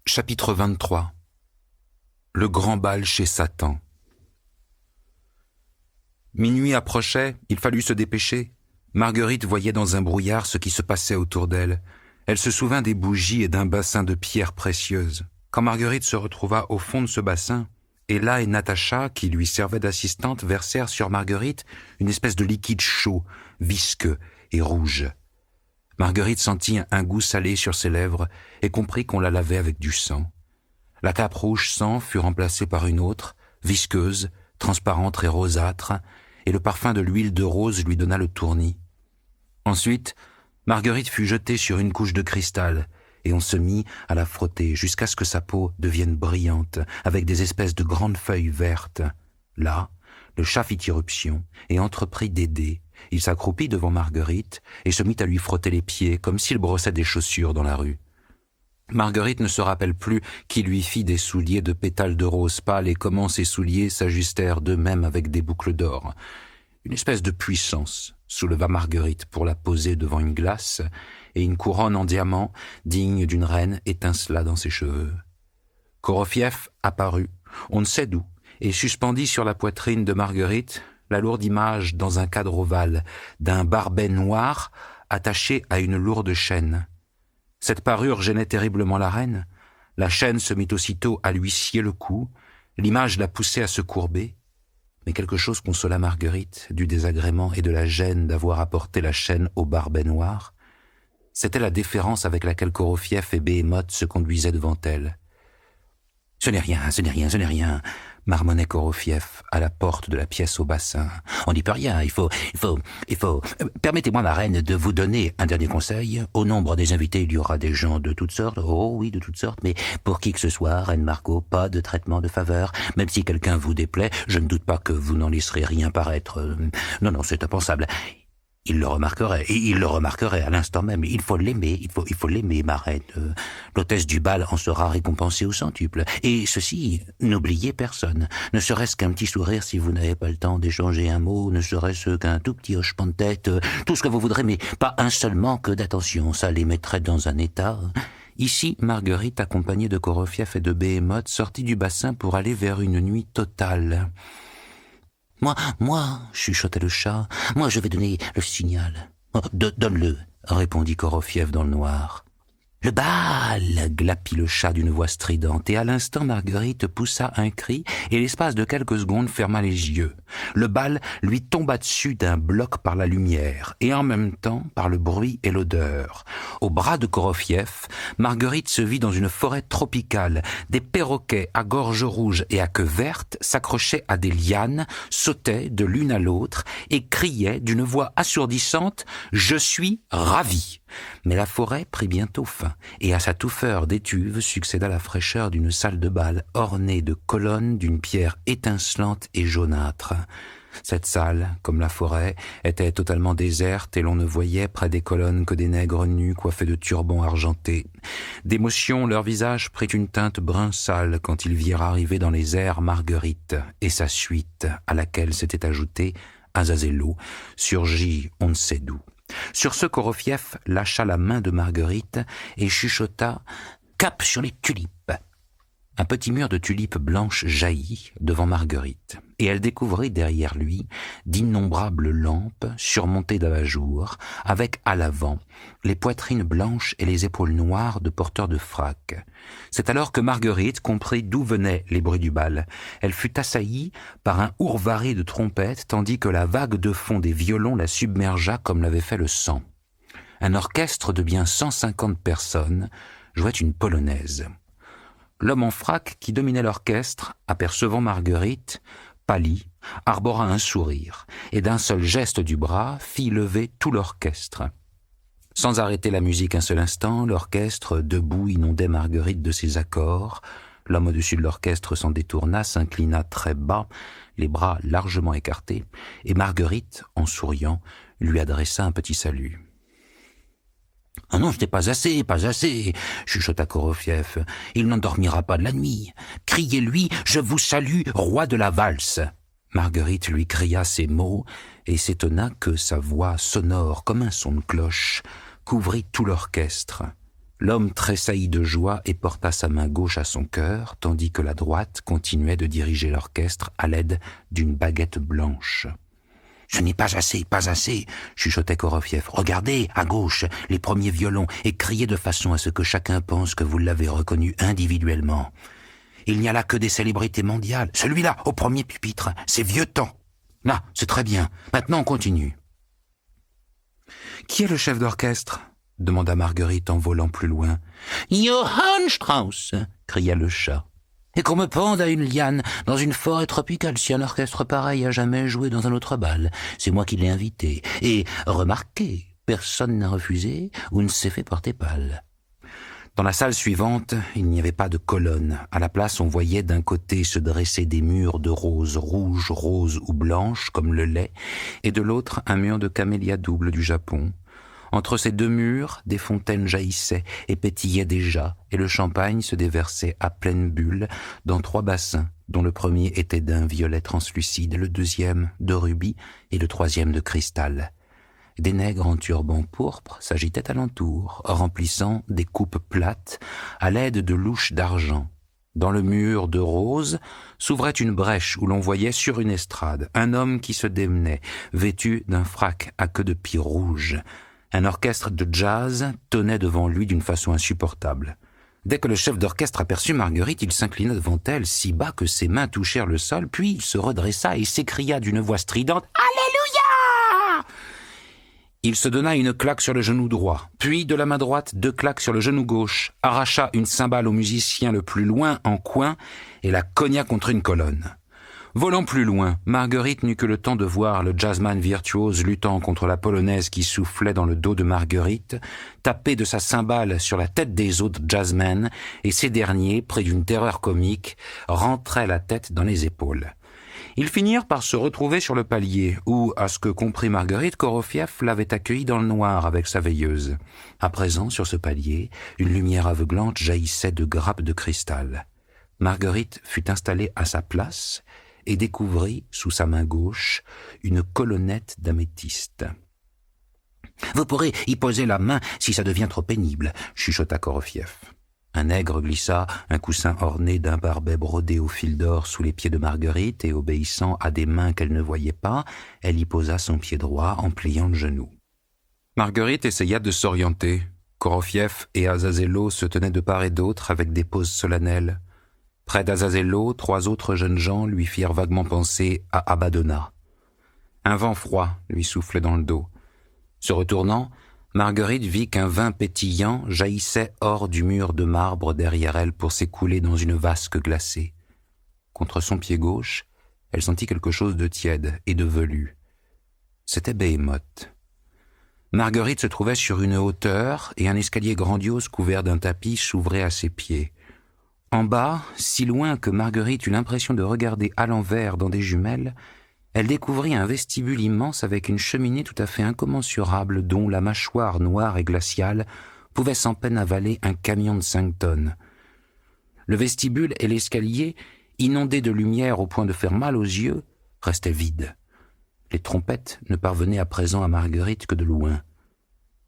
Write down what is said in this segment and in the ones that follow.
Chapitre 23. Le grand bal chez Satan. Minuit approchait, il fallut se dépêcher. Marguerite voyait dans un brouillard ce qui se passait autour d'elle. Elle se souvint des bougies et d'un bassin de pierres précieuses. Quand Marguerite se retrouva au fond de ce bassin, Ella et Natacha, qui lui servaient d'assistantes, versèrent sur Marguerite une espèce de liquide chaud, visqueux et rouge. Marguerite sentit un goût salé sur ses lèvres et comprit qu'on la lavait avec du sang. La cape rouge sang fut remplacée par une autre, visqueuse, transparente et rosâtre, et le parfum de l'huile de rose lui donna le tournis. Ensuite, Marguerite fut jetée sur une couche de cristal, et on se mit à la frotter jusqu'à ce que sa peau devienne brillante, avec des espèces de grandes feuilles vertes. Là, le chat fit irruption et entreprit d'aider. Il s'accroupit devant Marguerite et se mit à lui frotter les pieds comme s'il brossait des chaussures dans la rue. Marguerite ne se rappelle plus qui lui fit des souliers de pétales de rose pâle et comment ces souliers s'ajustèrent d'eux-mêmes avec des boucles d'or. Une espèce de puissance souleva Marguerite pour la poser devant une glace, et une couronne en diamant, digne d'une reine, étincela dans ses cheveux. Korofiev apparut, on ne sait d'où, et suspendit sur la poitrine de Marguerite la lourde image dans un cadre ovale d'un barbet noir attaché à une lourde chaîne. Cette parure gênait terriblement la reine. La chaîne se mit aussitôt à lui scier le cou, l'image la poussait à se courber, mais quelque chose consola Marguerite du désagrément et de la gêne d'avoir apporté la chaîne au barbet noir. C'était la déférence avec laquelle Korofiev et Béhémoth se conduisaient devant elle. « Ce n'est rien, ce n'est rien, ce n'est rien !» marmonnait Korofiev à la porte de la pièce au bassin. « On n'y peut rien, il faut... Permettez-moi, ma reine, de vous donner un dernier conseil. Au nombre des invités, il y aura des gens de toutes sortes. Oh oui, de toutes sortes, mais pour qui que ce soit, reine Margot, pas de traitement de faveur. Même si quelqu'un vous déplaît, je ne doute pas que vous n'en laisserez rien paraître. Non, c'est impensable. » Il le remarquerait à l'instant même. Il faut l'aimer, il faut l'aimer, ma reine. L'hôtesse du bal en sera récompensée au centuple. Et ceci, n'oubliez personne. Ne serait-ce qu'un petit sourire si vous n'avez pas le temps d'échanger un mot, ne serait-ce qu'un tout petit hochement de tête, tout ce que vous voudrez, mais pas un seul manque d'attention. Ça les mettrait dans un état. Ici, Marguerite, accompagnée de Korofiev et de Béhémoth, sortit du bassin pour aller vers une nuit totale. Moi, chuchotait le chat, moi je vais donner le signal. Donne-le, répondit Korofiev dans le noir. Le bal, glapit le chat d'une voix stridente, et à l'instant Marguerite poussa un cri, et l'espace de quelques secondes ferma les yeux. Le bal lui tomba dessus d'un bloc par la lumière, et en même temps par le bruit et l'odeur. Au bras de Korofiev, Marguerite se vit dans une forêt tropicale. Des perroquets à gorge rouge et à queue verte s'accrochaient à des lianes, sautaient de l'une à l'autre, et criaient d'une voix assourdissante « Je suis ravi !» Mais la forêt prit bientôt fin, et à sa touffeur d'étuve succéda la fraîcheur d'une salle de bal ornée de colonnes d'une pierre étincelante et jaunâtre. Cette salle, comme la forêt, était totalement déserte et l'on ne voyait près des colonnes que des nègres nus coiffés de turbans argentés. D'émotion, leur visage prit une teinte brun sale quand ils virent arriver dans les airs Marguerite et sa suite, à laquelle s'était ajouté Azazello, surgi on ne sait d'où. Sur ce, Korofiev lâcha la main de Marguerite et chuchota « Cap sur les tulipes !» Un petit mur de tulipes blanches jaillit devant Marguerite, et elle découvrit derrière lui d'innombrables lampes surmontées d'abat-jour, avec à l'avant les poitrines blanches et les épaules noires de porteurs de frac. C'est alors que Marguerite comprit d'où venaient les bruits du bal. Elle fut assaillie par un hourvari de trompettes, tandis que la vague de fond des violons la submergea comme l'avait fait le sang. Un orchestre de bien 150 personnes jouait une polonaise. L'homme en frac qui dominait l'orchestre, apercevant Marguerite, pâlit, arbora un sourire, et d'un seul geste du bras fit lever tout l'orchestre. Sans arrêter la musique un seul instant, l'orchestre, debout, inondait Marguerite de ses accords. L'homme au-dessus de l'orchestre s'en détourna, s'inclina très bas, les bras largement écartés, et Marguerite, en souriant, lui adressa un petit salut. « Ah non, ce n'est pas assez, chuchota Korofiev. Il n'endormira pas de la nuit. Criez-lui, je vous salue, roi de la valse. Marguerite lui cria ces mots et s'étonna que sa voix sonore comme un son de cloche couvrit tout l'orchestre. L'homme tressaillit de joie et porta sa main gauche à son cœur, tandis que la droite continuait de diriger l'orchestre à l'aide d'une baguette blanche. « Ce n'est pas assez, pas assez !» chuchotait Korofiev. « Regardez, à gauche, les premiers violons, et criez de façon à ce que chacun pense que vous l'avez reconnu individuellement. Il n'y a là que des célébrités mondiales. Celui-là, au premier pupitre, c'est vieux temps. Là, c'est très bien. Maintenant, on continue. »« Qui est le chef d'orchestre ?» demanda Marguerite en volant plus loin. « Johann Strauss !» cria le chat. « Et qu'on me pende à une liane dans une forêt tropicale si un orchestre pareil a jamais joué dans un autre bal. C'est moi qui l'ai invité. Et remarquez, personne n'a refusé ou ne s'est fait porter pâle. » Dans la salle suivante, il n'y avait pas de colonne. À la place, on voyait d'un côté se dresser des murs de roses rouges, roses ou blanches, comme le lait, et de l'autre, un mur de camélias doubles du Japon. Entre ces deux murs, des fontaines jaillissaient et pétillaient déjà, et le champagne se déversait à pleine bulle dans 3 bassins, dont le premier était d'un violet translucide, le deuxième de rubis et le troisième de cristal. Des nègres en turban pourpre s'agitaient alentour, remplissant des coupes plates à l'aide de louches d'argent. Dans le mur de rose s'ouvrait une brèche où l'on voyait sur une estrade un homme qui se démenait, vêtu d'un frac à queue de pie rouge. Un orchestre de jazz tonnait devant lui d'une façon insupportable. Dès que le chef d'orchestre aperçut Marguerite, il s'inclina devant elle si bas que ses mains touchèrent le sol, puis il se redressa et s'écria d'une voix stridente « Alléluia !» Il se donna une claque sur le genou droit, puis de la main droite 2 claques sur le genou gauche, arracha une cymbale au musicien le plus loin en coin et la cogna contre une colonne. Volant plus loin, Marguerite n'eut que le temps de voir le jazzman virtuose luttant contre la polonaise qui soufflait dans le dos de Marguerite, taper de sa cymbale sur la tête des autres jazzmen, et ces derniers, pris d'une terreur comique, rentraient la tête dans les épaules. Ils finirent par se retrouver sur le palier, où, à ce que comprit Marguerite, Korofiev l'avait accueilli dans le noir avec sa veilleuse. À présent, sur ce palier, une lumière aveuglante jaillissait de grappes de cristal. Marguerite fut installée à sa place, et découvrit, sous sa main gauche, une colonnette d'améthyste. « Vous pourrez y poser la main si ça devient trop pénible » chuchota Korofiev. Un nègre glissa un coussin orné d'un barbet brodé au fil d'or sous les pieds de Marguerite et obéissant à des mains qu'elle ne voyait pas, elle y posa son pied droit en pliant le genou. Marguerite essaya de s'orienter. Korofiev et Azazello se tenaient de part et d'autre avec des poses solennelles. Près d'Azazello, 3 autres jeunes gens lui firent vaguement penser à Abaddona. Un vent froid lui soufflait dans le dos. Se retournant, Marguerite vit qu'un vin pétillant jaillissait hors du mur de marbre derrière elle pour s'écouler dans une vasque glacée. Contre son pied gauche, elle sentit quelque chose de tiède et de velu. C'était Behemoth. Marguerite se trouvait sur une hauteur et un escalier grandiose couvert d'un tapis s'ouvrait à ses pieds. En bas, si loin que Marguerite eut l'impression de regarder à l'envers dans des jumelles, elle découvrit un vestibule immense avec une cheminée tout à fait incommensurable dont la mâchoire noire et glaciale pouvait sans peine avaler un camion de 5 tonnes. Le vestibule et l'escalier, inondés de lumière au point de faire mal aux yeux, restaient vides. Les trompettes ne parvenaient à présent à Marguerite que de loin.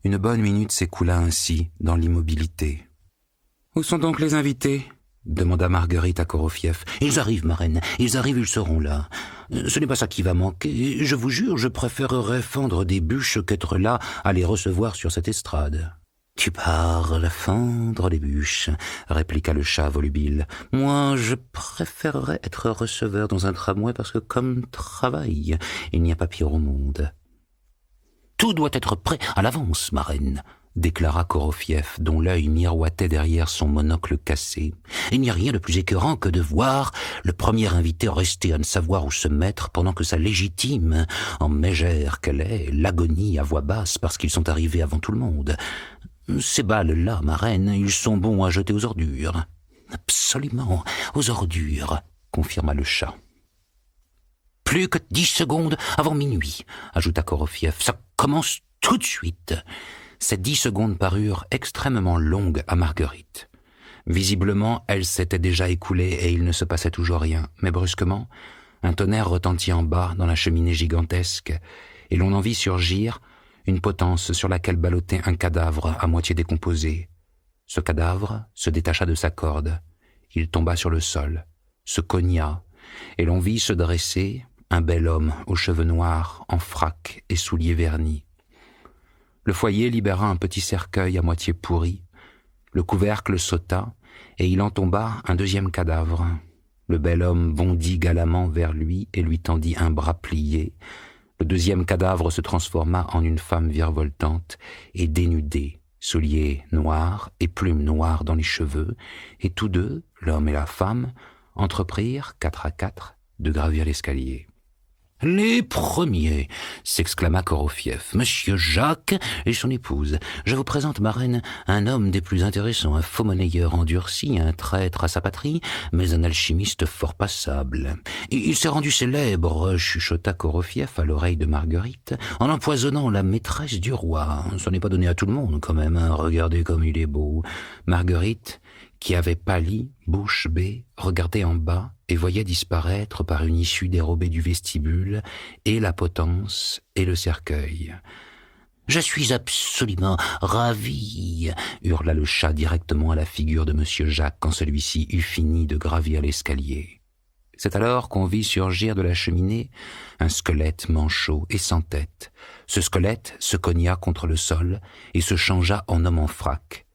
Une bonne minute s'écoula ainsi dans l'immobilité. « Où sont donc les invités ?» demanda Marguerite à Korofiev. « Ils arrivent, ma reine, ils arrivent, ils seront là. Ce n'est pas ça qui va manquer. Je vous jure, je préférerais fendre des bûches qu'être là à les recevoir sur cette estrade. »« Tu parles, fendre les bûches, » répliqua le chat volubile. « Moi, je préférerais être receveur dans un tramway parce que, comme travail, il n'y a pas pire au monde. »« Tout doit être prêt à l'avance, ma reine. » déclara Korofiev, dont l'œil miroitait derrière son monocle cassé. « Il n'y a rien de plus écœurant que de voir le premier invité rester à ne savoir où se mettre pendant que sa légitime, en mégère qu'elle est, l'agonie à voix basse parce qu'ils sont arrivés avant tout le monde. Ces balles-là, ma reine, ils sont bons à jeter aux ordures. »« Absolument, aux ordures, » confirma le chat. « Plus que 10 secondes avant minuit, » ajouta Korofiev. « Ça commence tout de suite. » Ces 10 secondes parurent extrêmement longues à Marguerite. Visiblement, elles s'étaient déjà écoulées et il ne se passait toujours rien. Mais brusquement, un tonnerre retentit en bas dans la cheminée gigantesque et l'on en vit surgir une potence sur laquelle ballottait un cadavre à moitié décomposé. Ce cadavre se détacha de sa corde. Il tomba sur le sol, se cogna, et l'on vit se dresser un bel homme aux cheveux noirs, en frac et souliers vernis. Le foyer libéra un petit cercueil à moitié pourri. Le couvercle sauta, et il en tomba un deuxième cadavre. Le bel homme bondit galamment vers lui et lui tendit un bras plié. Le deuxième cadavre se transforma en une femme virevoltante et dénudée, souliers noirs et plumes noires dans les cheveux, et tous deux, l'homme et la femme, entreprirent, 4 à 4, de gravir l'escalier. « Les premiers !» s'exclama Korofief. « Monsieur Jacques et son épouse. Je vous présente, ma reine, un homme des plus intéressants, un faux monnayeur endurci, un traître à sa patrie, mais un alchimiste fort passable. Il s'est rendu célèbre, chuchota Korofief à l'oreille de Marguerite, en empoisonnant la maîtresse du roi. Ça n'est pas donné à tout le monde, quand même, hein. Regardez comme il est beau. » Marguerite, qui avait pâli, bouche bée, regardait en bas et voyait disparaître par une issue dérobée du vestibule et la potence et le cercueil. « Je suis absolument ravi !» hurla le chat directement à la figure de monsieur Jacques quand celui-ci eut fini de gravir l'escalier. C'est alors qu'on vit surgir de la cheminée un squelette manchot et sans tête. Ce squelette se cogna contre le sol et se changea en homme en frac.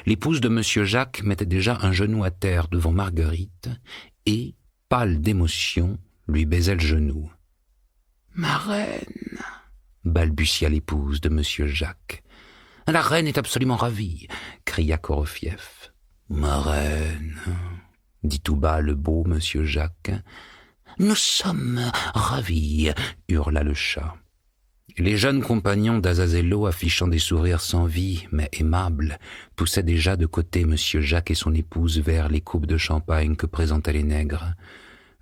L'épouse de monsieur Jacques mettait déjà un genou à terre devant Marguerite et, pâle d'émotion, lui baisait le genou. « Ma reine !» balbutia l'épouse de monsieur Jacques. « La reine est absolument ravie !» cria Korofief. « Ma reine !» dit tout bas le beau monsieur Jacques. « Nous sommes ravis !» hurla le chat. Les jeunes compagnons d'Azazello, affichant des sourires sans vie, mais aimables, poussaient déjà de côté monsieur Jacques et son épouse vers les coupes de champagne que présentaient les nègres.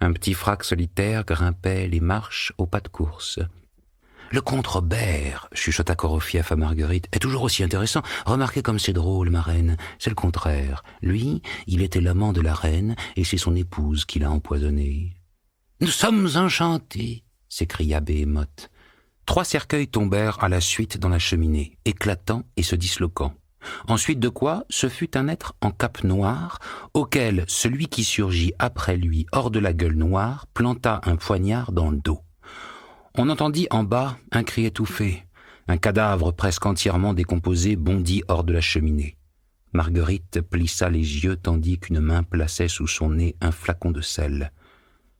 Un petit frac solitaire grimpait les marches au pas de course. « Le comte Robert, chuchota Korofief à Marguerite, est toujours aussi intéressant. Remarquez comme c'est drôle, ma reine. C'est le contraire. Lui, il était l'amant de la reine, et c'est son épouse qui l'a empoisonné. »« Nous sommes enchantés !» s'écria Béhémoth. 3 cercueils tombèrent à la suite dans la cheminée, éclatant et se disloquant. Ensuite de quoi, ce fut un être en cape noire, auquel celui qui surgit après lui hors de la gueule noire planta un poignard dans le dos. On entendit en bas un cri étouffé. Un cadavre presque entièrement décomposé bondit hors de la cheminée. Marguerite plissa les yeux tandis qu'une main plaçait sous son nez un flacon de sel.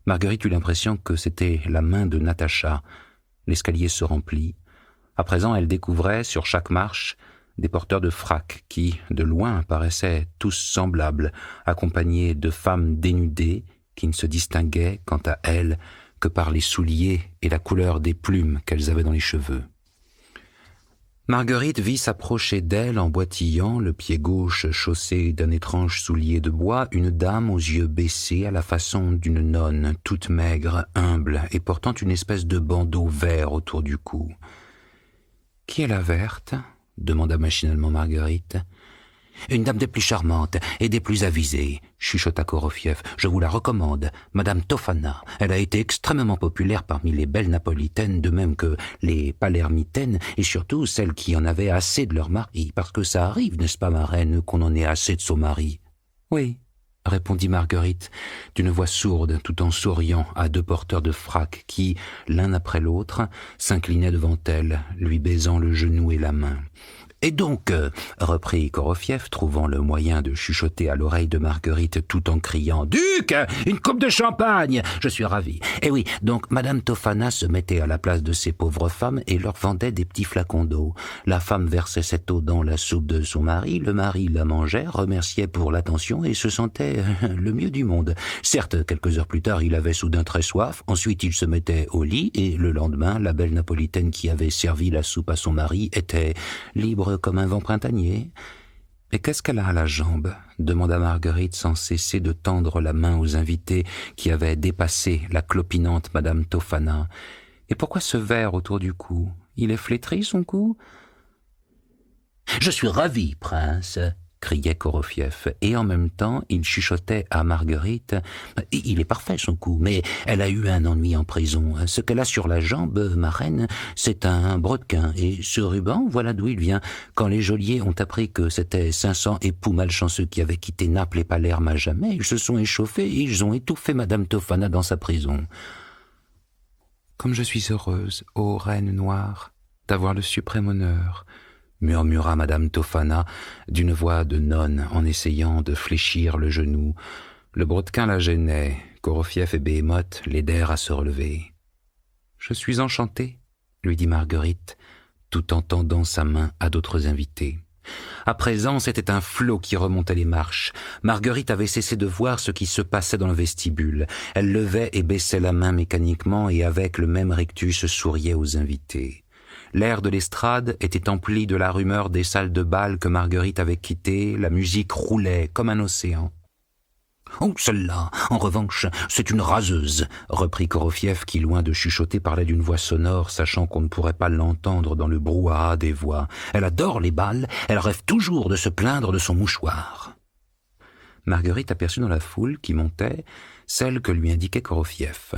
Marguerite eut l'impression que c'était la main de Natacha. L'escalier se remplit. À présent, elle découvrait, sur chaque marche, des porteurs de frac qui, de loin, paraissaient tous semblables, accompagnés de femmes dénudées qui ne se distinguaient, quant à elles, que par les souliers et la couleur des plumes qu'elles avaient dans les cheveux. Marguerite vit s'approcher d'elle en boitillant, le pied gauche chaussé d'un étrange soulier de bois, une dame aux yeux baissés à la façon d'une nonne, toute maigre, humble et portant une espèce de bandeau vert autour du cou. « Qui est la verte ?» demanda machinalement Marguerite. « Une dame des plus charmantes et des plus avisées, » chuchota Korofief. « Je vous la recommande, Madame Tofana. Elle a été extrêmement populaire parmi les belles napolitaines, de même que les palermitaines, et surtout celles qui en avaient assez de leur mari, parce que ça arrive, n'est-ce pas, ma reine, qu'on en ait assez de son mari ?»« Oui, » répondit Marguerite, d'une voix sourde, tout en souriant à 2 porteurs de frac qui, l'un après l'autre, s'inclinaient devant elle, lui baisant le genou et la main. « Et donc, reprit Korofief, trouvant le moyen de chuchoter à l'oreille de Marguerite tout en criant « Duc, une coupe de champagne ! Je suis ravi. » Eh oui, donc Madame Tofana se mettait à la place de ces pauvres femmes et leur vendait des petits flacons d'eau. La femme versait cette eau dans la soupe de son mari, le mari la mangeait, remerciait pour l'attention et se sentait le mieux du monde. Certes, quelques heures plus tard, il avait soudain très soif, ensuite il se mettait au lit et le lendemain, la belle napolitaine qui avait servi la soupe à son mari était libre comme un vent printanier. « Et qu'est-ce qu'elle a à la jambe ?» demanda Marguerite sans cesser de tendre la main aux invités qui avaient dépassé la clopinante Madame Tofana. « Et pourquoi ce verre autour du cou? Il est flétri, son cou ?»« Je suis ravi, prince, » criait Korofiev, et en même temps il chuchotait à Marguerite « Il est parfait son coup, mais elle a eu un ennui en prison. Ce qu'elle a sur la jambe, ma reine, c'est un brodequin, et ce ruban, voilà d'où il vient. Quand les geôliers ont appris que c'était 500 époux malchanceux qui avaient quitté Naples et Palerme à jamais, ils se sont échauffés et ils ont étouffé Madame Tofana dans sa prison. » « Comme je suis heureuse, ô reine noire, d'avoir le suprême honneur, » murmura Madame Tofana d'une voix de nonne en essayant de fléchir le genou. Le brodequin la gênait. Korofiev et Béhémoth l'aidèrent à se relever. « Je suis enchantée, » lui dit Marguerite, tout en tendant sa main à d'autres invités. À présent, c'était un flot qui remontait les marches. Marguerite avait cessé de voir ce qui se passait dans le vestibule. Elle levait et baissait la main mécaniquement et avec le même rictus souriait aux invités. L'air de l'estrade était empli de la rumeur des salles de bal que Marguerite avait quittées. La musique roulait comme un océan. « Oh, celle-là, en revanche, c'est une raseuse !» reprit Korofiev qui, loin de chuchoter, parlait d'une voix sonore, sachant qu'on ne pourrait pas l'entendre dans le brouhaha des voix. « Elle adore les bals, elle rêve toujours de se plaindre de son mouchoir. » Marguerite aperçut dans la foule qui montait celle que lui indiquait Korofiev.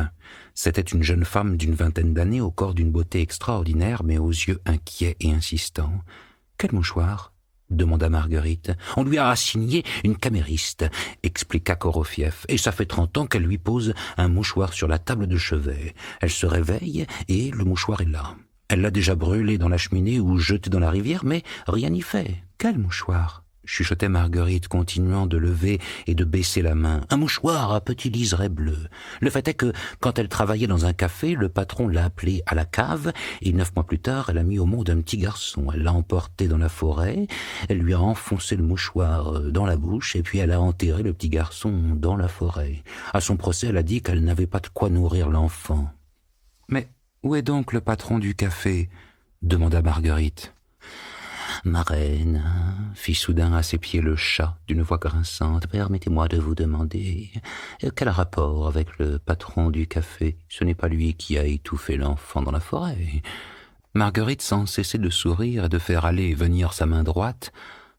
C'était une jeune femme d'une vingtaine d'années, au corps d'une beauté extraordinaire, mais aux yeux inquiets et insistants. « Quel mouchoir ?» demanda Marguerite. « On lui a assigné une camériste, » expliqua Korofiev, « et ça fait 30 ans qu'elle lui pose un mouchoir sur la table de chevet. Elle se réveille et le mouchoir est là. Elle l'a déjà brûlé dans la cheminée ou jeté dans la rivière, mais rien n'y fait. Quel mouchoir ?» chuchotait Marguerite, continuant de lever et de baisser la main. « Un mouchoir à petit liseré bleu. Le fait est que, quand elle travaillait dans un café, le patron l'a appelée à la cave, et 9 mois plus tard, elle a mis au monde un petit garçon. Elle l'a emporté dans la forêt, elle lui a enfoncé le mouchoir dans la bouche, et puis elle a enterré le petit garçon dans la forêt. À son procès, elle a dit qu'elle n'avait pas de quoi nourrir l'enfant. »« Mais où est donc le patron du café ?» demanda Marguerite. « Ma reine, » fit soudain à ses pieds le chat d'une voix grinçante, « permettez-moi de vous demander quel rapport avec le patron du café? Ce n'est pas lui qui a étouffé l'enfant dans la forêt. » Marguerite, sans cesser de sourire et de faire aller et venir sa main droite,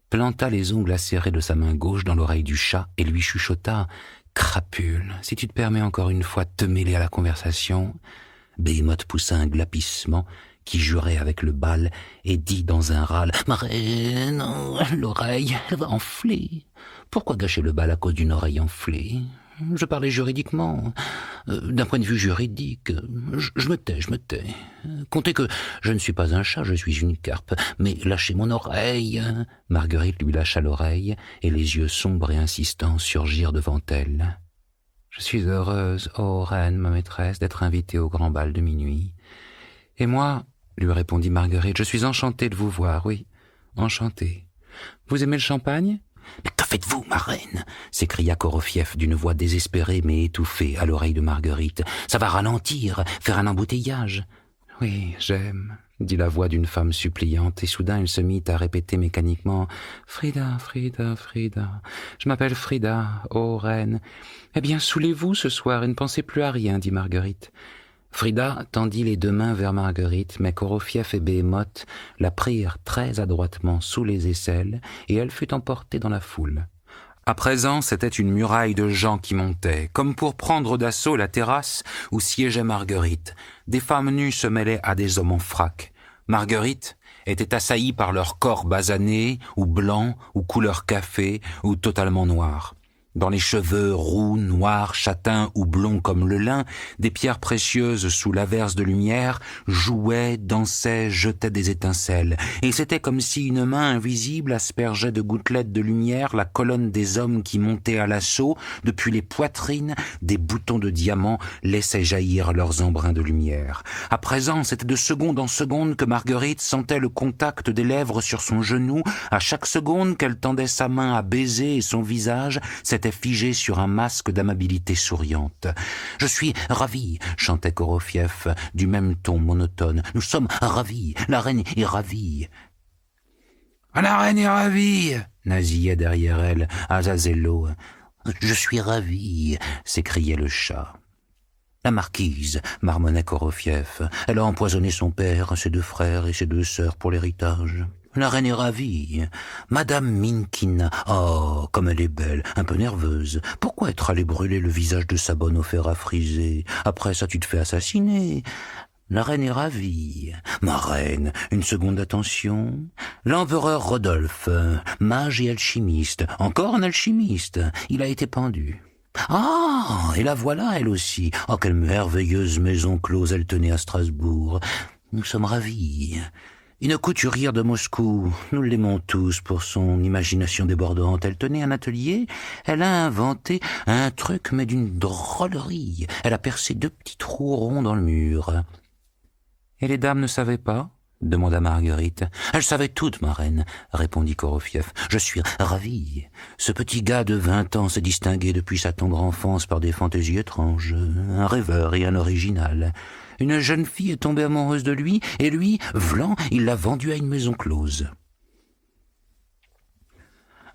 planta les ongles acérés de sa main gauche dans l'oreille du chat et lui chuchota « Crapule, si tu te permets encore une fois de te mêler à la conversation. » Béhémoth poussa un glapissement qui jurait avec le bal et dit dans un râle « Ma reine, l'oreille, elle va enfler. Pourquoi gâcher le bal à cause d'une oreille enflée? Je parlais juridiquement, d'un point de vue juridique. Je me tais. Comptez que je ne suis pas un chat, je suis une carpe. Mais lâchez mon oreille. » Marguerite lui lâcha l'oreille et les yeux sombres et insistants surgirent devant elle. « Je suis heureuse, ô reine, ma maîtresse, d'être invitée au grand bal de minuit. Et moi, lui répondit Marguerite, je suis enchantée de vous voir, oui, enchantée. Vous aimez le champagne ? » « Mais que faites-vous, ma reine ?» s'écria Korofiev d'une voix désespérée mais étouffée à l'oreille de Marguerite. « Ça va ralentir, faire un embouteillage. »« Oui, j'aime, » dit la voix d'une femme suppliante, et soudain elle se mit à répéter mécaniquement « Frida, Frida, Frida, je m'appelle Frida, ô reine. »« Eh bien, saoulez-vous ce soir et ne pensez plus à rien, » dit Marguerite. Frida tendit les 2 mains vers Marguerite, mais Korofiev et Béhémoth la prirent très adroitement sous les aisselles, et elle fut emportée dans la foule. À présent, c'était une muraille de gens qui montaient, comme pour prendre d'assaut la terrasse où siégeait Marguerite. Des femmes nues se mêlaient à des hommes en frac. Marguerite était assaillie par leur corps basané, ou blanc, ou couleur café, ou totalement noir. Dans les cheveux roux, noirs, châtains ou blonds comme le lin, des pierres précieuses sous l'averse de lumière jouaient, dansaient, jetaient des étincelles. Et c'était comme si une main invisible aspergeait de gouttelettes de lumière la colonne des hommes qui montaient à l'assaut. Depuis les poitrines, des boutons de diamants laissaient jaillir leurs embruns de lumière. À présent, c'était de seconde en seconde que Marguerite sentait le contact des lèvres sur son genou. À chaque seconde qu'elle tendait sa main à baiser et son visage s'était figé sur un masque d'amabilité souriante. « Je suis ravi » chantait Korofiev du même ton monotone. « Nous sommes ravis, la reine est ravie. »« La reine est ravie » nasillait derrière elle Azazello. « Je suis ravi » s'écriait le chat. « La marquise » marmonnait Korofiev. « Elle a empoisonné son père, ses 2 frères et ses 2 sœurs pour l'héritage. » La reine est ravie. Madame Minkina, oh, comme elle est belle, un peu nerveuse. Pourquoi être allée brûler le visage de sa bonne au fer à friser? Après ça, tu te fais assassiner. La reine est ravie. Ma reine, une seconde attention. L'empereur Rodolphe, mage et alchimiste. Encore un alchimiste. Il a été pendu. Ah, et la voilà, elle aussi. Oh, quelle merveilleuse maison close elle tenait à Strasbourg. Nous sommes ravis. Une couturière de Moscou, nous l'aimons tous pour son imagination débordante. Elle tenait un atelier, elle a inventé un truc mais d'une drôlerie. Elle a percé 2 petits trous ronds dans le mur. « Et les dames ne savaient pas ?» demanda Marguerite. « Elles savaient toutes, ma reine, » répondit Korofiev. « Je suis ravi. Ce petit gars de 20 ans s'est distingué depuis sa tendre enfance par des fantaisies étranges, un rêveur et un original. Une jeune fille est tombée amoureuse de lui, et lui, vlan, il l'a vendue à une maison close. »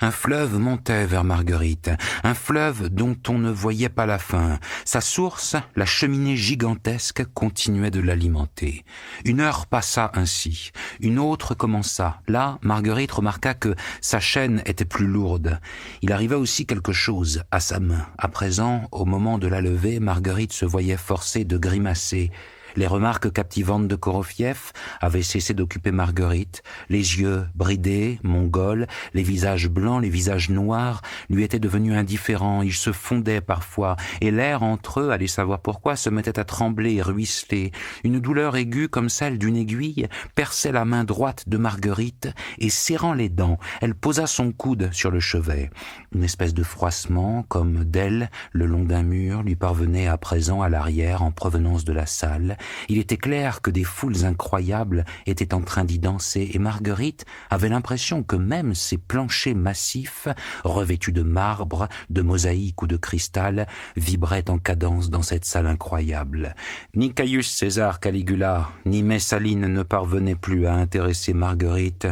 Un fleuve montait vers Marguerite, un fleuve dont on ne voyait pas la fin. Sa source, la cheminée gigantesque, continuait de l'alimenter. Une heure passa ainsi, une autre commença. Là, Marguerite remarqua que sa chaîne était plus lourde. Il arriva aussi quelque chose à sa main. À présent, au moment de la lever, Marguerite se voyait forcée de grimacer. Les remarques captivantes de Korofiev avaient cessé d'occuper Marguerite. Les yeux bridés, mongols, les visages blancs, les visages noirs lui étaient devenus indifférents. Ils se fondaient parfois, et l'air entre eux, allez savoir pourquoi, se mettait à trembler et ruisseler. Une douleur aiguë comme celle d'une aiguille perçait la main droite de Marguerite, et serrant les dents, elle posa son coude sur le chevet. Une espèce de froissement, comme d'aile, le long d'un mur, lui parvenait à présent à l'arrière en provenance de la salle. Il était clair que des foules incroyables étaient en train d'y danser, et Marguerite avait l'impression que même ces planchers massifs, revêtus de marbre, de mosaïque ou de cristal, vibraient en cadence dans cette salle incroyable. Ni Caius César Caligula, ni Messaline ne parvenaient plus à intéresser Marguerite,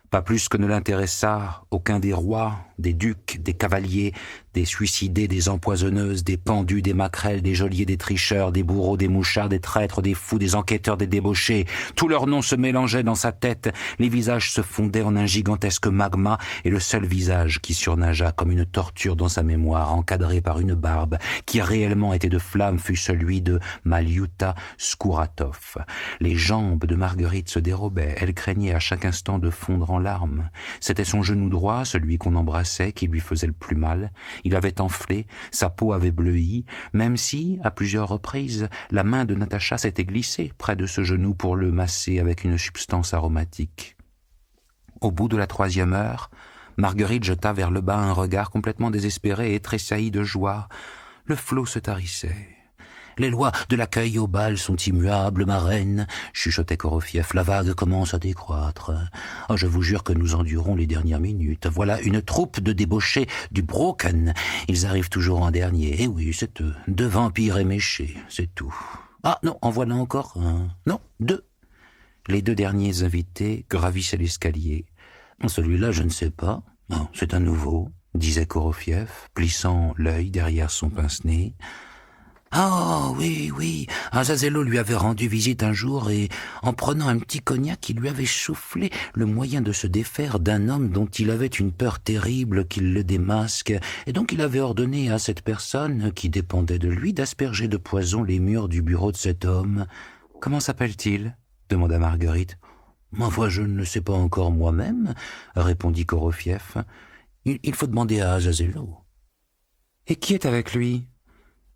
pas plus que ne l'intéressa aucun des rois, des ducs, des cavaliers, des suicidés, des empoisonneuses, des pendus, des maquerelles, des geôliers, des tricheurs, des bourreaux, des mouchards, des traîtres, des fous, des enquêteurs, des débauchés. Tous leurs noms se mélangeaient dans sa tête, les visages se fondaient en un gigantesque magma, et le seul visage qui surnagea comme une torture dans sa mémoire, encadré par une barbe, qui réellement était de flamme, fut celui de Maliuta Skouratov. Les jambes de Marguerite se dérobaient, elle craignait à chaque instant de fondre en larmes. C'était son genou droit, celui qu'on embrassait, qui lui faisait le plus mal. Il avait enflé, sa peau avait bleui, même si, à plusieurs reprises, la main de Natacha s'était glissée près de ce genou pour le masser avec une substance aromatique. Au bout de la 3e heure, Marguerite jeta vers le bas un regard complètement désespéré et tressaillit de joie. Le flot se tarissait. « Les lois de l'accueil au bal sont immuables, ma reine, » chuchotait Korofiev. « La vague commence à décroître. Oh, je vous jure que nous endurons les dernières minutes. Voilà une troupe de débauchés du Brocken. Ils arrivent toujours en dernier. Eh oui, c'est eux. 2 vampires éméchés, c'est tout. Ah non, en voilà encore un. Non, 2. » Les 2 derniers invités gravissaient l'escalier. « Celui-là, je ne sais pas. Oh, c'est un nouveau, » disait Korofiev, plissant l'œil derrière son pince-nez. Ah oui, Azazello lui avait rendu visite un jour et, en prenant un petit cognac, il lui avait soufflé le moyen de se défaire d'un homme dont il avait une peur terrible qu'il le démasque, et donc il avait ordonné à cette personne, qui dépendait de lui, d'asperger de poison les murs du bureau de cet homme. « Comment s'appelle-t-il » demanda Marguerite. « Ma foi, je ne le sais pas encore moi-même, » répondit Korofiev. « Il faut demander à Azazello. »« Et qui est avec lui ?»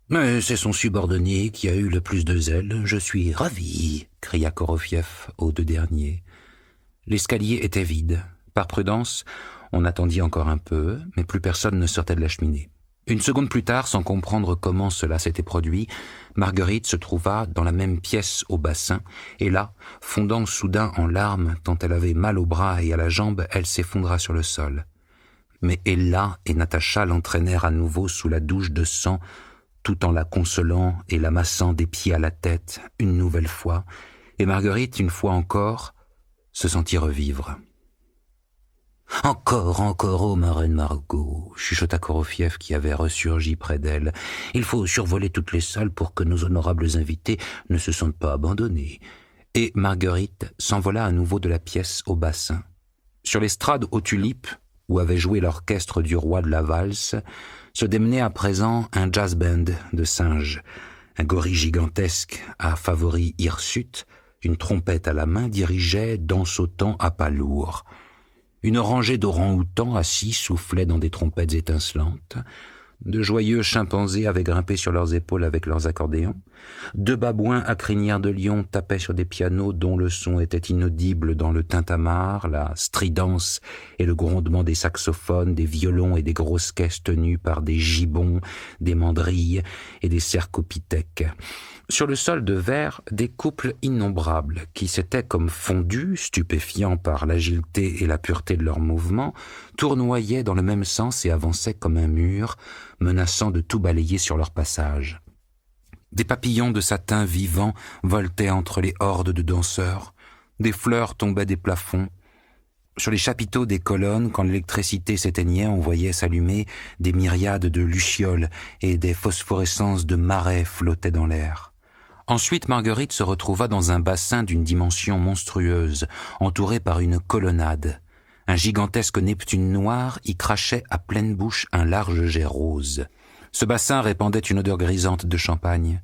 « Mais c'est son subordonné qui a eu le plus de zèle. Je suis ravi, » cria Korofiev aux 2 derniers. L'escalier était vide. Par prudence, on attendit encore un peu, mais plus personne ne sortait de la cheminée. Une seconde plus tard, sans comprendre comment cela s'était produit, Marguerite se trouva dans la même pièce au bassin, et là, fondant soudain en larmes, tant elle avait mal au bras et à la jambe, elle s'effondra sur le sol. Mais Ella et Natacha l'entraînèrent à nouveau sous la douche de sang, tout en la consolant et la massant des pieds à la tête une nouvelle fois, et Marguerite, une fois encore, se sentit revivre. « Encore, ô ma reine Margot » chuchota Korofiev qui avait ressurgi près d'elle. « Il faut survoler toutes les salles pour que nos honorables invités ne se sentent pas abandonnés. » Et Marguerite s'envola à nouveau de la pièce au bassin. Sur l'estrade aux Tulipes, où avait joué l'orchestre du roi de la valse, se démenait à présent un jazz band de singes. Un gorille gigantesque à favori hirsute, une trompette à la main, dirigeait dansautant à pas lourds. Une rangée d'orangs-outans assis soufflait dans des trompettes étincelantes. De joyeux chimpanzés avaient grimpé sur leurs épaules avec leurs accordéons. 2 babouins à crinière de lion tapaient sur des pianos dont le son était inaudible dans le tintamarre, la stridence et le grondement des saxophones, des violons et des grosses caisses tenues par des gibbons, des mandrilles et des cercopithèques. Sur le sol de verre, des couples innombrables qui s'étaient comme fondus, stupéfiants par l'agilité et la pureté de leurs mouvements, tournoyaient dans le même sens et avançaient comme un mur, menaçant de tout balayer sur leur passage. Des papillons de satin vivants voletaient entre les hordes de danseurs, des fleurs tombaient des plafonds. Sur les chapiteaux des colonnes, quand l'électricité s'éteignait, on voyait s'allumer des myriades de lucioles et des phosphorescences de marais flottaient dans l'air. Ensuite, Marguerite se retrouva dans un bassin d'une dimension monstrueuse, entouré par une colonnade. Un gigantesque Neptune noir y crachait à pleine bouche un large jet rose. Ce bassin répandait une odeur grisante de champagne.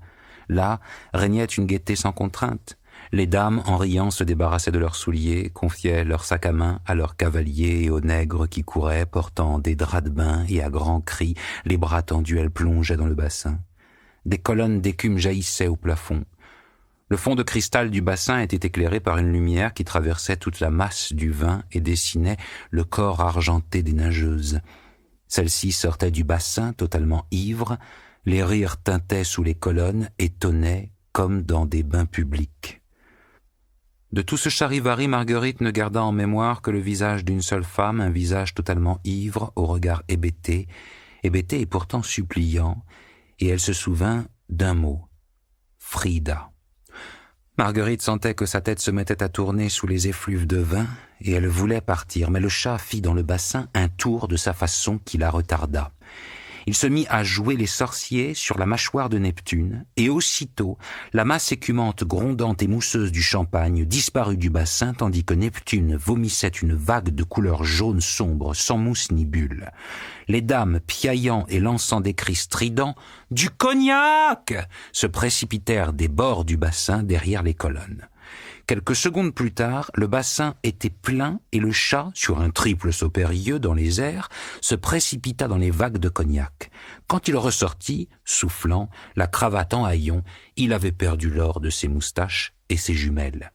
Là, régnait une gaieté sans contrainte. Les dames, en riant, se débarrassaient de leurs souliers, confiaient leurs sacs à main à leurs cavaliers et aux nègres qui couraient, portant des draps de bain et à grands cris, les bras tendus, elles plongeaient dans le bassin. Des colonnes d'écume jaillissaient au plafond. Le fond de cristal du bassin était éclairé par une lumière qui traversait toute la masse du vin et dessinait le corps argenté des nageuses. Celles-ci sortaient du bassin totalement ivres, les rires tintaient sous les colonnes et tonnaient comme dans des bains publics. De tout ce charivari, Marguerite ne garda en mémoire que le visage d'une seule femme, un visage totalement ivre, au regard hébété et pourtant suppliant, et elle se souvint d'un mot, Frida. Marguerite sentait que sa tête se mettait à tourner sous les effluves de vin, et elle voulait partir, mais le chat fit dans le bassin un tour de sa façon qui la retarda. Il se mit à jouer les sorciers sur la mâchoire de Neptune, et aussitôt, la masse écumante, grondante et mousseuse du champagne disparut du bassin, tandis que Neptune vomissait une vague de couleur jaune sombre, sans mousse ni bulle. Les dames, piaillant et lançant des cris stridents, « Du cognac !» se précipitèrent des bords du bassin derrière les colonnes. Quelques secondes plus tard, le bassin était plein et le chat, sur un triple saut périlleux dans les airs, se précipita dans les vagues de cognac. Quand il ressortit, soufflant, la cravate en haillons, il avait perdu l'or de ses moustaches et ses jumelles.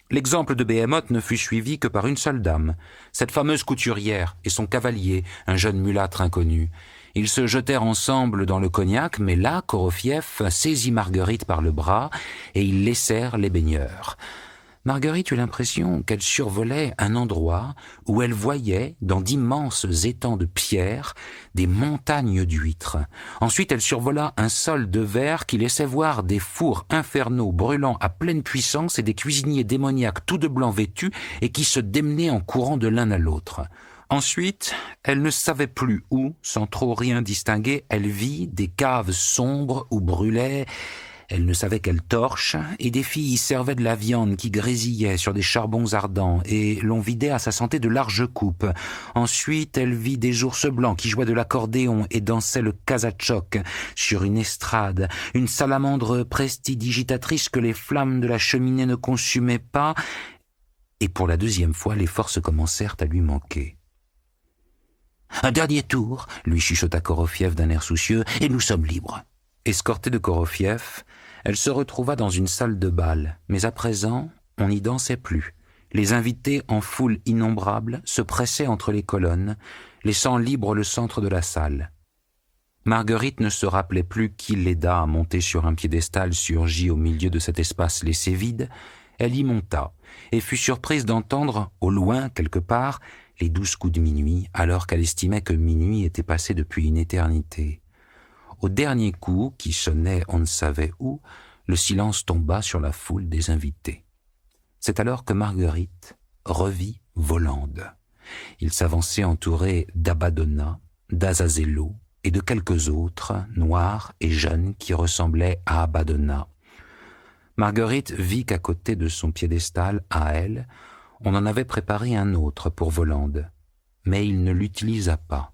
L'exemple de Behemoth ne fut suivi que par une seule dame, cette fameuse couturière et son cavalier, un jeune mulâtre inconnu. Ils se jetèrent ensemble dans le cognac, mais là, Korofief saisit Marguerite par le bras et ils laissèrent les baigneurs. Marguerite eut l'impression qu'elle survolait un endroit où elle voyait, dans d'immenses étangs de pierre, des montagnes d'huîtres. Ensuite, elle survola un sol de verre qui laissait voir des fours infernaux brûlant à pleine puissance et des cuisiniers démoniaques tout de blanc vêtus et qui se démenaient en courant de l'un à l'autre. Ensuite, elle ne savait plus où, sans trop rien distinguer, elle vit des caves sombres où brûlaient, elle ne savait quelle torche, et des filles y servaient de la viande qui grésillait sur des charbons ardents, et l'on vidait à sa santé de larges coupes. Ensuite, elle vit des ours blancs qui jouaient de l'accordéon et dansaient le kazatchok sur une estrade, une salamandre prestidigitatrice que les flammes de la cheminée ne consumaient pas, et pour la deuxième fois, les forces commencèrent à lui manquer. « Un dernier tour !» lui chuchota Korofief d'un air soucieux, « et nous sommes libres. » Escortée de Korofief, elle se retrouva dans une salle de bal, mais à présent, on n'y dansait plus. Les invités en foule innombrable se pressaient entre les colonnes, laissant libre le centre de la salle. Marguerite ne se rappelait plus qui l'aida à monter sur un piédestal surgi au milieu de cet espace laissé vide. Elle y monta, et fut surprise d'entendre, au loin, quelque part, les 12 coups de minuit, alors qu'elle estimait que minuit était passé depuis une éternité. Au dernier coup, qui sonnait on ne savait où, le silence tomba sur la foule des invités. C'est alors que Marguerite revit Volande. Il s'avançait entouré d'Abaddona, d'Azazello et de quelques autres, noirs et jeunes, qui ressemblaient à Abaddona. Marguerite vit qu'à côté de son piédestal, à elle, On en avait préparé un autre pour Volande, mais il ne l'utilisa pas.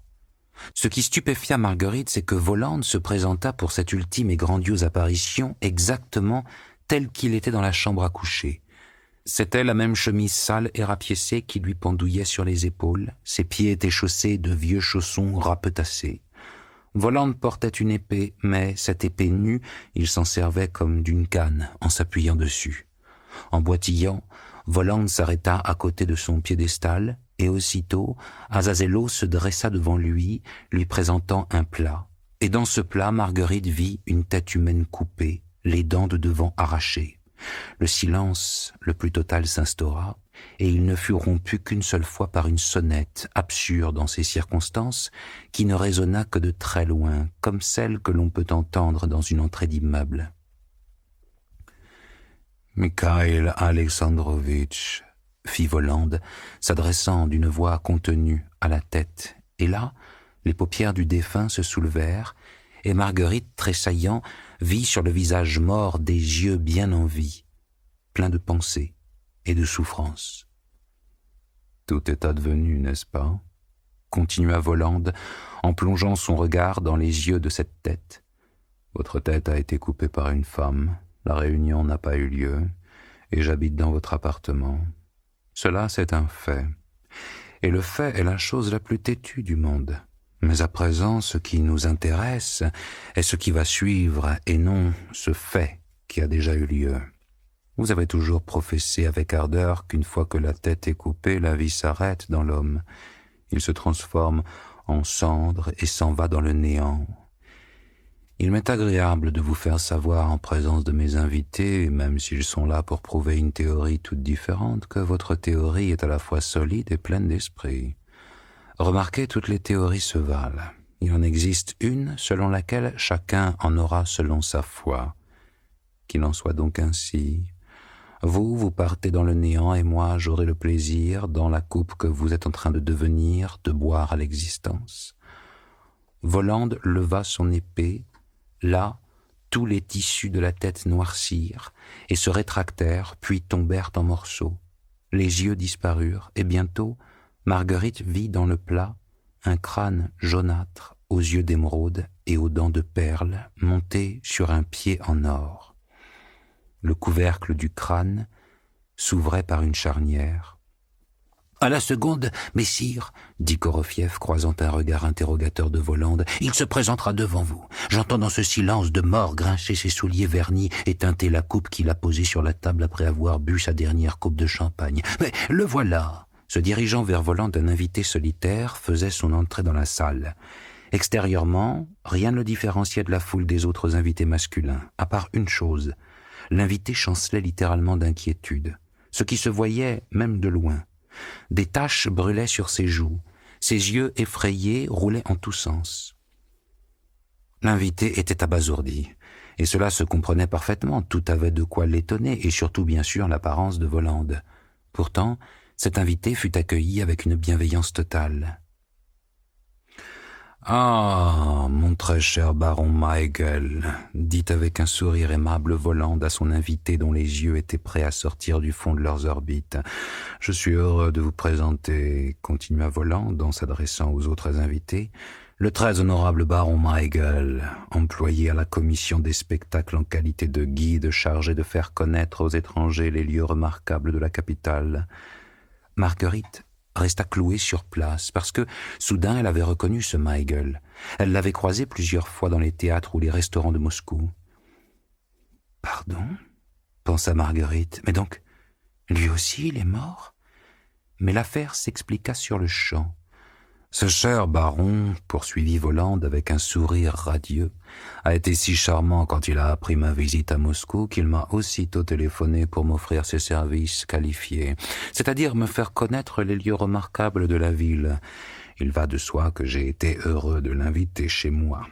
Ce qui stupéfia Marguerite, c'est que Volande se présenta pour cette ultime et grandiose apparition exactement tel qu'il était dans la chambre à coucher. C'était la même chemise sale et rapiécée qui lui pendouillait sur les épaules, ses pieds étaient chaussés de vieux chaussons rapetassés. Volande portait une épée, mais cette épée nue, il s'en servait comme d'une canne en s'appuyant dessus. En boitillant, Volande s'arrêta à côté de son piédestal, et aussitôt, Azazello se dressa devant lui présentant un plat. Et dans ce plat, Marguerite vit une tête humaine coupée, les dents de devant arrachées. Le silence le plus total s'instaura, et il ne fut rompu qu'une seule fois par une sonnette, absurde en ces circonstances, qui ne résonna que de très loin, comme celle que l'on peut entendre dans une entrée d'immeuble. « Mikhail Alexandrovitch » fit Volande, s'adressant d'une voix contenue à la tête, et là, les paupières du défunt se soulevèrent, et Marguerite, tressaillant, vit sur le visage mort des yeux bien en vie, pleins de pensées et de souffrance. « Tout est advenu, n'est-ce pas ?» continua Volande, en plongeant son regard dans les yeux de cette tête. « Votre tête a été coupée par une femme, la réunion n'a pas eu lieu, et j'habite dans votre appartement. Cela, c'est un fait. Et le fait est la chose la plus têtue du monde. Mais à présent, ce qui nous intéresse est ce qui va suivre, et non ce fait qui a déjà eu lieu. Vous avez toujours professé avec ardeur qu'une fois que la tête est coupée, la vie s'arrête dans l'homme. Il se transforme en cendre et s'en va dans le néant. Il m'est agréable de vous faire savoir en présence de mes invités, même s'ils sont là pour prouver une théorie toute différente, que votre théorie est à la fois solide et pleine d'esprit. Remarquez, toutes les théories se valent. Il en existe une selon laquelle chacun en aura selon sa foi. Qu'il en soit donc ainsi. Vous partez dans le néant et moi j'aurai le plaisir, dans la coupe que vous êtes en train de devenir, de boire à l'existence. Volande leva son épée. Là, tous les tissus de la tête noircirent et se rétractèrent, puis tombèrent en morceaux. Les yeux disparurent, et bientôt, Marguerite vit dans le plat un crâne jaunâtre, aux yeux d'émeraude et aux dents de perles, monté sur un pied en or. Le couvercle du crâne s'ouvrait par une charnière. « À la seconde, messire, dit Korofiev, croisant un regard interrogateur de Volande, il se présentera devant vous. J'entends dans ce silence de mort grincer ses souliers vernis et teinter la coupe qu'il a posée sur la table après avoir bu sa dernière coupe de champagne. Mais le voilà !» Se dirigeant vers Volande, un invité solitaire faisait son entrée dans la salle. Extérieurement, rien ne le différenciait de la foule des autres invités masculins, à part une chose. L'invité chancelait littéralement d'inquiétude, ce qui se voyait même de loin. Des taches brûlaient sur ses joues, ses yeux effrayés roulaient en tous sens. L'invité était abasourdi, et cela se comprenait parfaitement, tout avait de quoi l'étonner, et surtout bien sûr l'apparence de Volande. Pourtant, cet invité fut accueilli avec une bienveillance totale. « Ah, mon très cher baron Maigel, dit avec un sourire aimable Volande à son invité dont les yeux étaient prêts à sortir du fond de leurs orbites. Je suis heureux de vous présenter, continua Volande en s'adressant aux autres invités, le très honorable baron Maigel, employé à la commission des spectacles en qualité de guide chargé de faire connaître aux étrangers les lieux remarquables de la capitale. » Marguerite resta clouée sur place, parce que, soudain, elle avait reconnu ce Maigel. Elle l'avait croisé plusieurs fois dans les théâtres ou les restaurants de Moscou. « Pardon ?» pensa Marguerite. « Mais donc, lui aussi, il est mort ?» Mais l'affaire s'expliqua sur le champ. Ce cher baron, poursuivit Volande avec un sourire radieux, a été si charmant quand il a appris ma visite à Moscou qu'il m'a aussitôt téléphoné pour m'offrir ses services qualifiés, c'est-à-dire me faire connaître les lieux remarquables de la ville. Il va de soi que j'ai été heureux de l'inviter chez moi.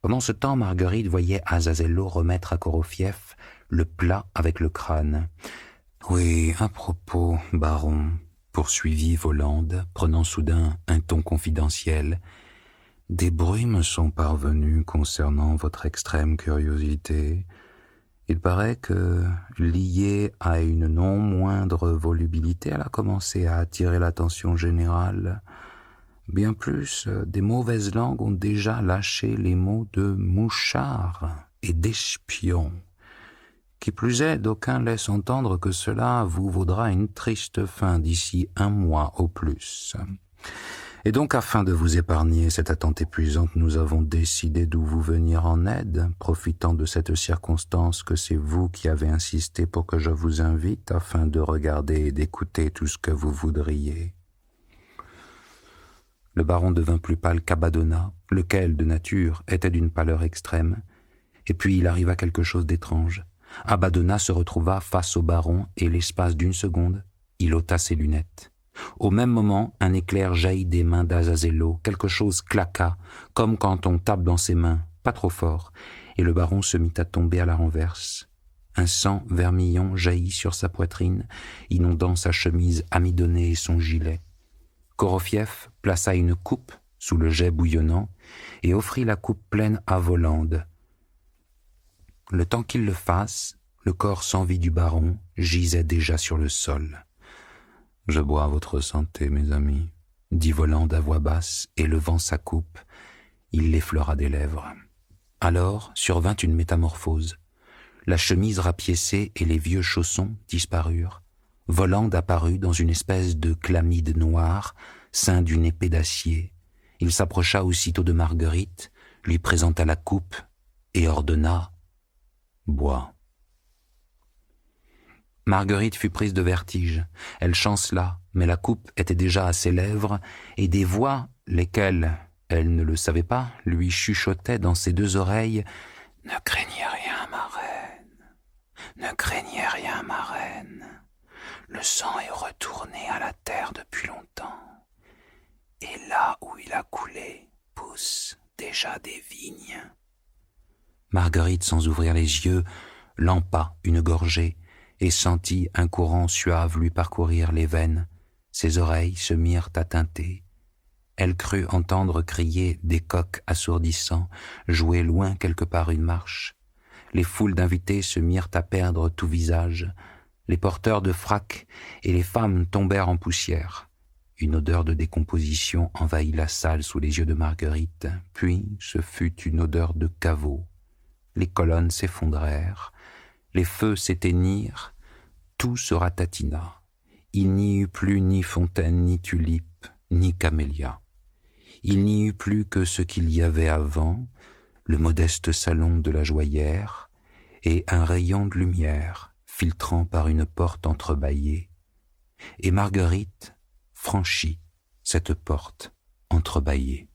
Pendant ce temps, Marguerite voyait Azazello remettre à Korofiev le plat avec le crâne. « Oui, à propos, baron, » poursuivit Volande, prenant soudain un ton confidentiel. « Des bruits me sont parvenus concernant votre extrême curiosité, Il paraît que, liée à une non moindre volubilité, elle a commencé à attirer l'attention générale. Bien plus, des mauvaises langues ont déjà lâché les mots de mouchard et d'espion. Qui plus est, d'aucuns laissent entendre que cela vous vaudra une triste fin d'ici 1 mois au plus. Et donc, afin de vous épargner cette attente épuisante, nous avons décidé de vous venir en aide, profitant de cette circonstance que c'est vous qui avez insisté pour que je vous invite, afin de regarder et d'écouter tout ce que vous voudriez. Le baron devint plus pâle qu'Abbadonna, lequel, de nature, était d'une pâleur extrême, et puis il arriva quelque chose d'étrange. Abbadonna se retrouva face au baron, et l'espace d'1 seconde, il ôta ses lunettes. Au même moment, un éclair jaillit des mains d'Azazello, quelque chose claqua, comme quand on tape dans ses mains, pas trop fort, et le baron se mit à tomber à la renverse. Un sang vermillon jaillit sur sa poitrine, inondant sa chemise amidonnée et son gilet. Korofiev plaça une coupe sous le jet bouillonnant et offrit la coupe pleine à Volande. Le temps qu'il le fasse, le corps sans vie du baron gisait déjà sur le sol. « Je bois à votre santé, mes amis, » dit Volande à voix basse, et levant sa coupe, il l'effleura des lèvres. Alors survint une métamorphose. La chemise rapiécée et les vieux chaussons disparurent. Volande apparut dans une espèce de chlamyde noire, ceint d'une épée d'acier. Il s'approcha aussitôt de Marguerite, lui présenta la coupe et ordonna « Bois ». Marguerite fut prise de vertige. Elle chancela, mais la coupe était déjà à ses lèvres, et des voix, lesquelles, elle ne le savait pas, lui chuchotaient dans ses 2 oreilles « Ne craignez rien, ma reine, ne craignez rien, ma reine. Le sang est retourné à la terre depuis longtemps, et là où il a coulé poussent déjà des vignes. » Marguerite, sans ouvrir les yeux, lampa une gorgée, et sentit un courant suave lui parcourir les veines. Ses oreilles se mirent à tinter. Elle crut entendre crier des coqs assourdissants, jouer loin quelque part une marche. Les foules d'invités se mirent à perdre tout visage. Les porteurs de fracs et les femmes tombèrent en poussière. Une odeur de décomposition envahit la salle sous les yeux de Marguerite, puis ce fut une odeur de caveau. Les colonnes s'effondrèrent. Les feux s'éteignirent, tout se ratatina. Il n'y eut plus ni fontaine, ni tulipe, ni camélia. Il n'y eut plus que ce qu'il y avait avant, le modeste salon de la joaillère, et un rayon de lumière filtrant par une porte entrebâillée. Et Marguerite franchit cette porte entrebâillée.